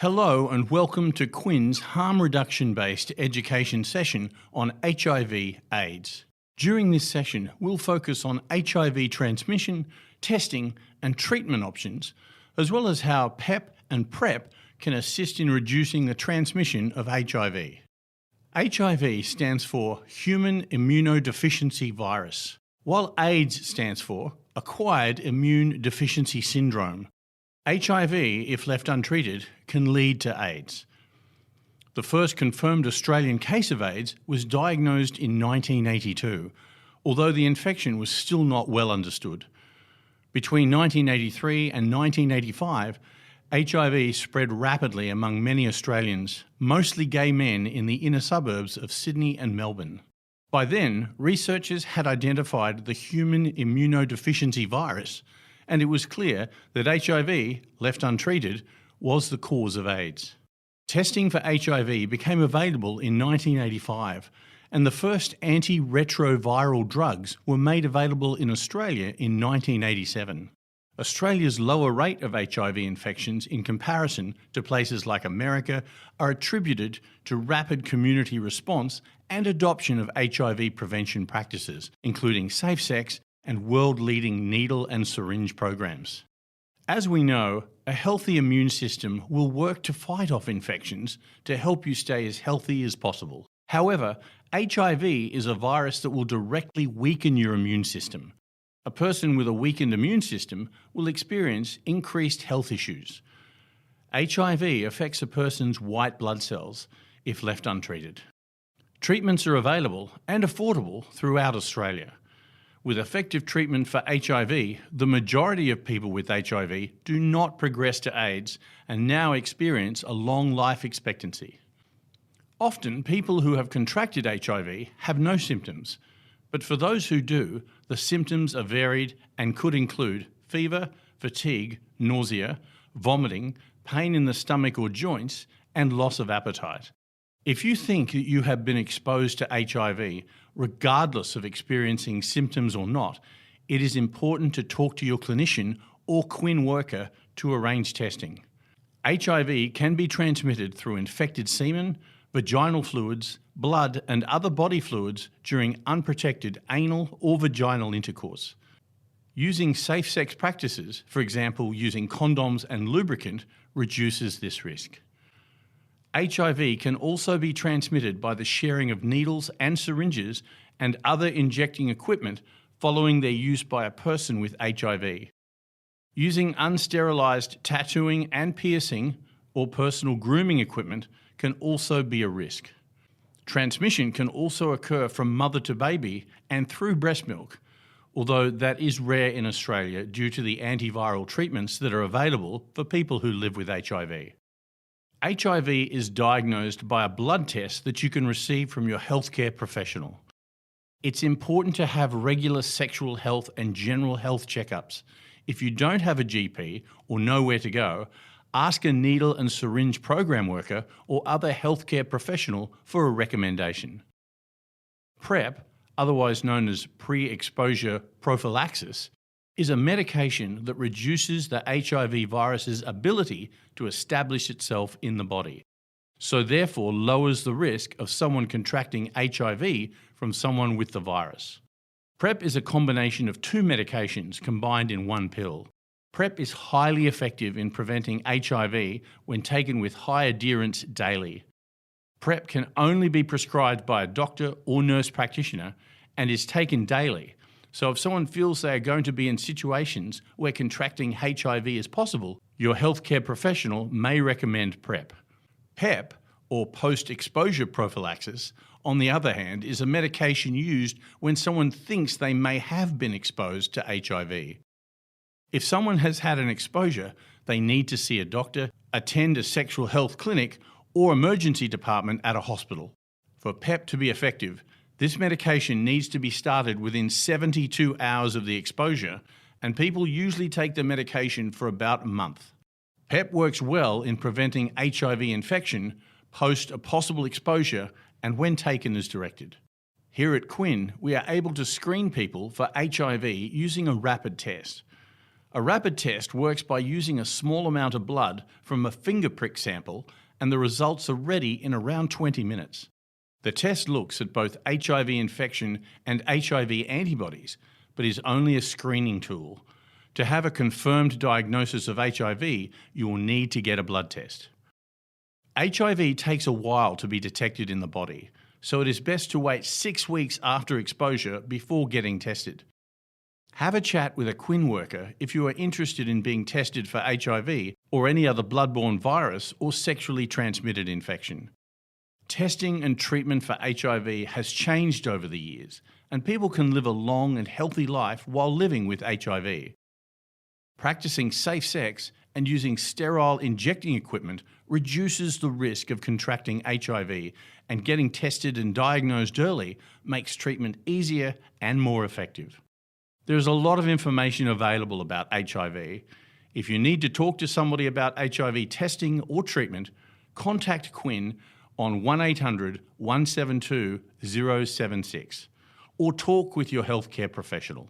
Hello and welcome to Quinn's harm reduction-based education session on HIV/AIDS. During this session, we'll focus on HIV transmission, testing and treatment options, as well as how PEP and PrEP can assist in reducing the transmission of HIV. HIV stands for Human Immunodeficiency Virus, while AIDS stands for Acquired Immune Deficiency Syndrome. HIV, if left untreated, can lead to AIDS. The first confirmed Australian case of AIDS was diagnosed in 1982, although the infection was still not well understood. Between 1983 and 1985, HIV spread rapidly among many Australians, mostly gay men in the inner suburbs of Sydney and Melbourne. By then, researchers had identified the human immunodeficiency virus, and it was clear that HIV, left untreated, was the cause of AIDS. Testing for HIV became available in 1985, and the first antiretroviral drugs were made available in Australia in 1987. Australia's lower rate of HIV infections in comparison to places like America are attributed to rapid community response and adoption of HIV prevention practices, including safe sex and world-leading needle and syringe programs. As we know, a healthy immune system will work to fight off infections to help you stay as healthy as possible. However, HIV is a virus that will directly weaken your immune system. A person with a weakened immune system will experience increased health issues. HIV affects a person's white blood cells if left untreated. Treatments are available and affordable throughout Australia. With effective treatment for HIV, the majority of people with HIV do not progress to AIDS and now experience a long life expectancy. Often, people who have contracted HIV have no symptoms, but for those who do, the symptoms are varied and could include fever, fatigue, nausea, vomiting, pain in the stomach or joints, and loss of appetite. If you think that you have been exposed to HIV, regardless of experiencing symptoms or not, it is important to talk to your clinician or Quinn worker to arrange testing. HIV can be transmitted through infected semen, vaginal fluids, blood and other body fluids during unprotected anal or vaginal intercourse. Using safe sex practices, for example using condoms and lubricant, reduces this risk. HIV can also be transmitted by the sharing of needles and syringes and other injecting equipment following their use by a person with HIV. Using unsterilised tattooing and piercing or personal grooming equipment can also be a risk. Transmission can also occur from mother to baby and through breast milk, although that is rare in Australia due to the antiviral treatments that are available for people who live with HIV. HIV is diagnosed by a blood test that you can receive from your healthcare professional. It's important to have regular sexual health and general health checkups. If you don't have a GP or know where to go, ask a needle and syringe program worker or other healthcare professional for a recommendation. PrEP, otherwise known as pre-exposure prophylaxis, is a medication that reduces the HIV virus's ability to establish itself in the body, so therefore lowers the risk of someone contracting HIV from someone with the virus. PrEP is a combination of two medications combined in one pill. PrEP is highly effective in preventing HIV when taken with high adherence daily. PrEP can only be prescribed by a doctor or nurse practitioner and is taken daily. So if someone feels they are going to be in situations where contracting HIV is possible, your healthcare professional may recommend PrEP. PEP, or post-exposure prophylaxis, on the other hand, is a medication used when someone thinks they may have been exposed to HIV. If someone has had an exposure, they need to see a doctor, attend a sexual health clinic, or emergency department at a hospital. For PEP to be effective, this medication needs to be started within 72 hours of the exposure, and people usually take the medication for about a month. PEP works well in preventing HIV infection post a possible exposure and when taken as directed. Here at Quinn, we are able to screen people for HIV using a rapid test. A rapid test works by using a small amount of blood from a finger prick sample, and the results are ready in around 20 minutes. The test looks at both HIV infection and HIV antibodies, but is only a screening tool. To have a confirmed diagnosis of HIV, you will need to get a blood test. HIV takes a while to be detected in the body, so it is best to wait 6 weeks after exposure before getting tested. Have a chat with a Quinn worker if you are interested in being tested for HIV or any other bloodborne virus or sexually transmitted infection. Testing and treatment for HIV has changed over the years, and people can live a long and healthy life while living with HIV. Practicing safe sex and using sterile injecting equipment reduces the risk of contracting HIV, and getting tested and diagnosed early makes treatment easier and more effective. There is a lot of information available about HIV. If you need to talk to somebody about HIV testing or treatment, contact Quinn on 1800 172 076 or talk with your healthcare professional.